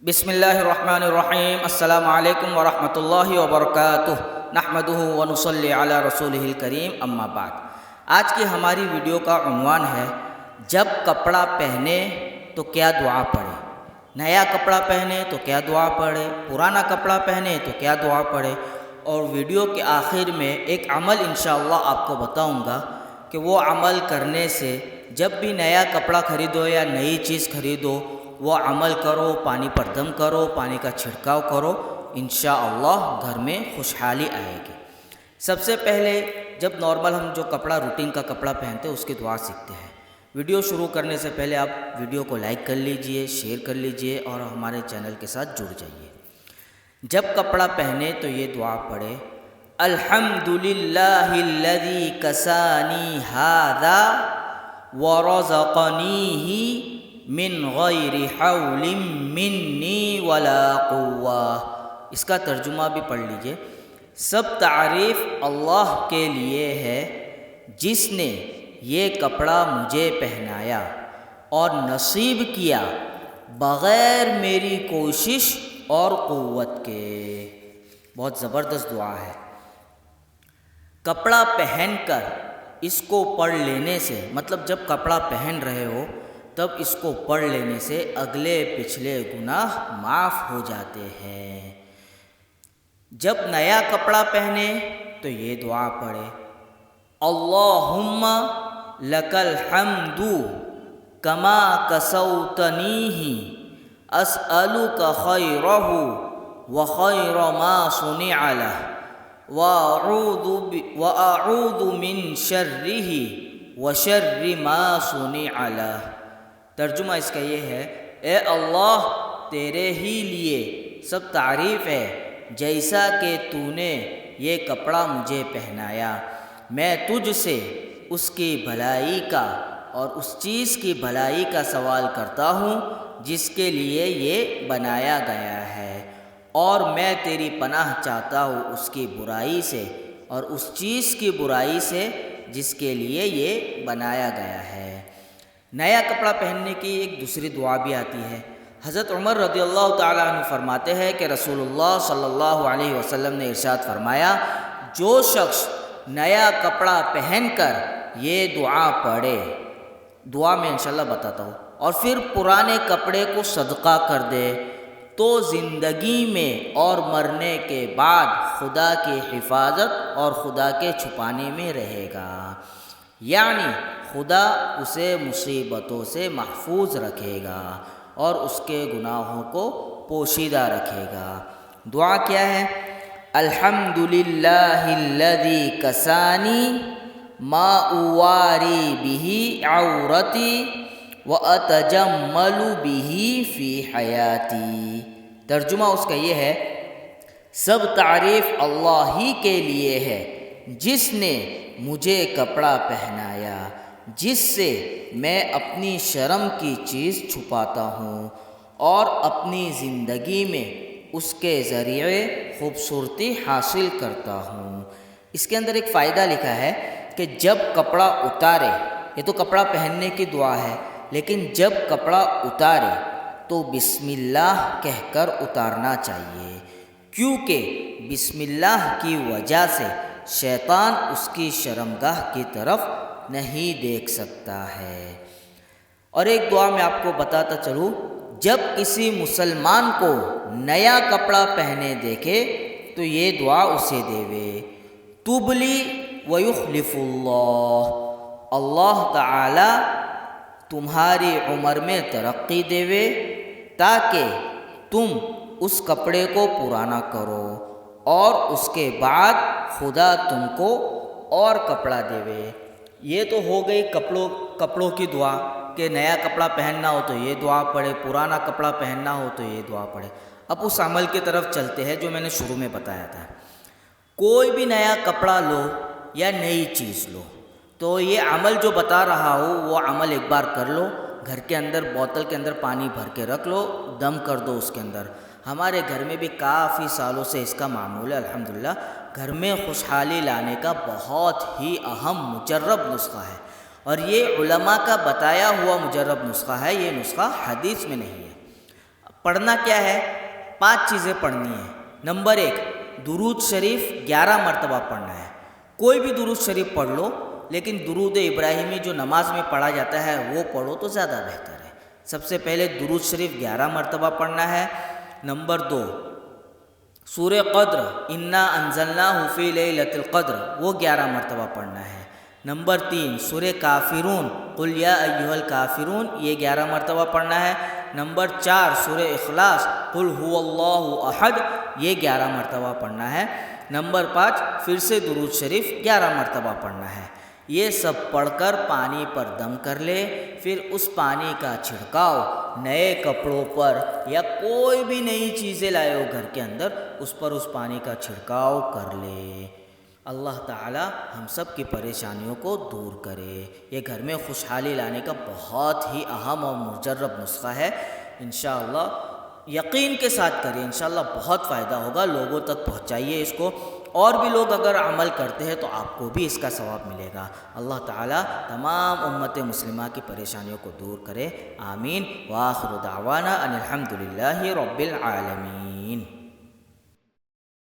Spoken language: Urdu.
بسم اللہ الرحمن الرحیم۔ السلام علیکم ورحمۃ اللہ وبرکاتہ۔ نحمدہ ونصلی علی رسولہ الکریم، اما بعد۔ آج کی ہماری ویڈیو کا عنوان ہے جب کپڑا پہنے تو کیا دعا پڑھے۔ نیا کپڑا پہنے تو کیا دعا پڑھے، پرانا کپڑا پہنے تو کیا دعا پڑھے۔ اور ویڈیو کے آخر میں ایک عمل انشاءاللہ آپ کو بتاؤں گا کہ وہ عمل کرنے سے جب بھی نیا کپڑا خریدو یا نئی چیز خریدو وہ عمل کرو، پانی پر دم کرو، پانی کا چھڑکاؤ کرو، انشاءاللہ گھر میں خوشحالی آئے گی۔ سب سے پہلے جب نارمل ہم جو کپڑا روٹین کا کپڑا پہنتے ہیں اس کی دعا سیکھتے ہیں۔ ویڈیو شروع کرنے سے پہلے آپ ویڈیو کو لائک کر لیجئے، شیئر کر لیجئے اور ہمارے چینل کے ساتھ جڑ جائیے۔ جب کپڑا پہنے تو یہ دعا پڑھے، الحمدللہ الذی کسانی ھذا ورزقنیہ من غیر حول منی ولا قوہ۔ اس کا ترجمہ بھی پڑھ لیجئے۔ سب تعریف اللہ کے لیے ہے جس نے یہ کپڑا مجھے پہنایا اور نصیب کیا بغیر میری کوشش اور قوت کے۔ بہت زبردست دعا ہے۔ کپڑا پہن کر اس کو پڑھ لینے سے، مطلب جب کپڑا پہن رہے ہو تب اس کو پڑھ لینے سے اگلے پچھلے گناہ معاف ہو جاتے ہیں۔ جب نیا کپڑا پہنے تو یہ دعا پڑھے، اللہم لک الحمد کما کسوتنیہ اسألک خیرہ وخیر ما صنع لہ واعوذ من شرہ وشر ما صنع لہ۔ ترجمہ اس کا یہ ہے، اے اللہ تیرے ہی لیے سب تعریف ہے جیسا کہ تو نے یہ کپڑا مجھے پہنایا۔ میں تجھ سے اس کی بھلائی کا اور اس چیز کی بھلائی کا سوال کرتا ہوں جس کے لیے یہ بنایا گیا ہے، اور میں تیری پناہ چاہتا ہوں اس کی برائی سے اور اس چیز کی برائی سے جس کے لیے یہ بنایا گیا ہے۔ نیا کپڑا پہننے کی ایک دوسری دعا بھی آتی ہے۔ حضرت عمر رضی اللہ تعالیٰ عنہ فرماتے ہیں کہ رسول اللہ صلی اللہ علیہ وسلم نے ارشاد فرمایا، جو شخص نیا کپڑا پہن کر یہ دعا پڑھے، دعا میں انشاءاللہ بتاتا ہوں، اور پھر پرانے کپڑے کو صدقہ کر دے تو زندگی میں اور مرنے کے بعد خدا کی حفاظت اور خدا کے چھپانے میں رہے گا، یعنی خدا اسے مصیبتوں سے محفوظ رکھے گا اور اس کے گناہوں کو پوشیدہ رکھے گا۔ دعا کیا ہے؟ الحمدللہ الذی کسانی ما اواری بہ عورتی واتجمل بہ فی حیاتی۔ ترجمہ اس کا یہ ہے، سب تعریف اللہ ہی کے لیے ہے جس نے مجھے کپڑا پہنایا جس سے میں اپنی شرم کی چیز چھپاتا ہوں اور اپنی زندگی میں اس کے ذریعے خوبصورتی حاصل کرتا ہوں۔ اس کے اندر ایک فائدہ لکھا ہے کہ جب کپڑا اتارے، یہ تو کپڑا پہننے کی دعا ہے، لیکن جب کپڑا اتارے تو بسم اللہ کہہ کر اتارنا چاہیے، کیونکہ بسم اللہ کی وجہ سے شیطان اس کی شرمگاہ کی طرف نہیں دیکھ سکتا ہے۔ اور ایک دعا میں آپ کو بتاتا چلوں، جب کسی مسلمان کو نیا کپڑا پہنے دیکھے تو یہ دعا اسے دیوے، تبلی ویخلف اللہ، اللہ تعالی تمہاری عمر میں ترقی دیوے تاکہ تم اس کپڑے کو پرانا کرو اور اس کے بعد خدا تم کو اور کپڑا دیوے۔ یہ تو ہو گئی کپڑوں کی دعا کہ نیا کپڑا پہننا ہو تو یہ دعا پڑھے، پرانا کپڑا پہننا ہو تو یہ دعا پڑھے۔ اب اس عمل کی طرف چلتے ہیں جو میں نے شروع میں بتایا تھا۔ کوئی بھی نیا کپڑا لو یا نئی چیز لو تو یہ عمل جو بتا رہا ہوں وہ عمل ایک بار کر لو، گھر کے اندر بوتل کے اندر پانی بھر کے رکھ لو، دم کر دو اس کے اندر۔ ہمارے گھر میں بھی کافی سالوں سے اس کا معمول ہے، الحمدللہ گھر میں خوشحالی لانے کا بہت ہی اہم مجرب نسخہ ہے، اور یہ علماء کا بتایا ہوا مجرب نسخہ ہے، یہ نسخہ حدیث میں نہیں ہے۔ پڑھنا کیا ہے؟ 5 چیزیں پڑھنی ہیں۔ نمبر 1، درود شریف 11 مرتبہ پڑھنا ہے۔ کوئی بھی درود شریف پڑھ لو، لیکن درود ابراہیمی جو نماز میں پڑھا جاتا ہے وہ پڑھو تو زیادہ بہتر ہے۔ سب سے پہلے درود شریف 11 مرتبہ پڑھنا ہے۔ نمبر 2، سورہ قدر انا انزلناہ فی لیلۃ القدر وہ 11 مرتبہ پڑھنا ہے۔ نمبر 3، سورہ کافرون قل یا ایھا الکافرون یہ 11 مرتبہ پڑھنا ہے۔ نمبر 4، سورہ اخلاص قل ھو اللہ احد یہ 11 مرتبہ پڑھنا ہے۔ نمبر 5، پھر سے درود شریف 11 مرتبہ پڑھنا ہے۔ یہ سب پڑھ کر پانی پر دم کر لے، پھر اس پانی کا چھڑکاؤ نئے کپڑوں پر یا کوئی بھی نئی چیزیں لائے ہو گھر کے اندر، اس پر اس پانی کا چھڑکاؤ کر لے۔ اللہ تعالی ہم سب کی پریشانیوں کو دور کرے۔ یہ گھر میں خوشحالی لانے کا بہت ہی اہم اور مجرب نسخہ ہے۔ انشاءاللہ یقین کے ساتھ کریے، انشاءاللہ بہت فائدہ ہوگا۔ لوگوں تک پہنچائیے اس کو، اور بھی لوگ اگر عمل کرتے ہیں تو آپ کو بھی اس کا ثواب ملے گا۔ اللہ تعالی تمام امت مسلمہ کی پریشانیوں کو دور کرے، آمین۔ وآخر دعوانا ان الحمد للہ رب العالمین۔